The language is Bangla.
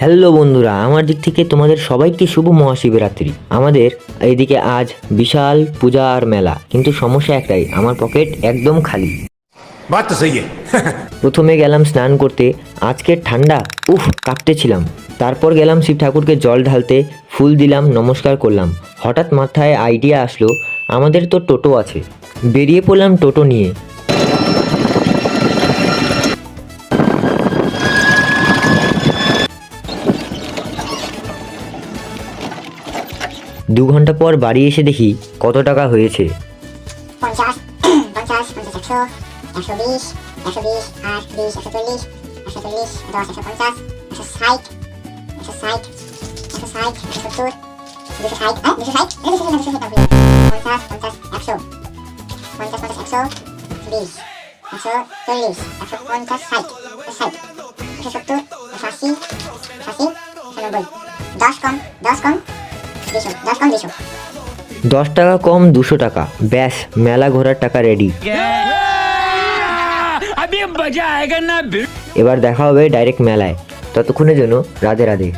হ্যালো বন্ধুরা, আমার দিক থেকে তোমাদের সবাইকে শুভ মহাশিবরাত্রি। আমাদের এইদিকে আজ বিশাল পূজা আর মেলা, কিন্তু সমস্যা একটাই, আমার পকেট একদম খালি। बात तो सही है। প্রথমে গেলাম স্নান করতে, আজকের ঠান্ডা কাঁপতেছিলাম। তারপর গেলাম শিব ঠাকুরকে জল ঢালতে, ফুল দিলাম, নমস্কার করলাম। হঠাৎ মাথায় আইডিয়া আসলো, আমাদের তো টোটো আছে। বেরিয়ে পড়লাম টোটো নিয়ে। দু ঘন্টা পর বাড়ি এসে দেখি কত টাকা হয়েছে। 50, 50, 50, 100, 120, 120, 8, 20, 140, 140, 10, 150, 160, 160, 160, 170, 260, 260, 260, 50, 50, 100, 50, 50, 100, 20, 140, 150, 60, 60, 170, 180, 80, 90, 10 কম, 10 কম, 200, 10 কম, 200। 10 টাকা কম 200 টাকা, ব্যাস মেলা ঘোরার টাকা রেডি। এবার দেখা হবে ডাইরেক্ট মেলায়। ততক্ষণের জন্য রাধে রাধে।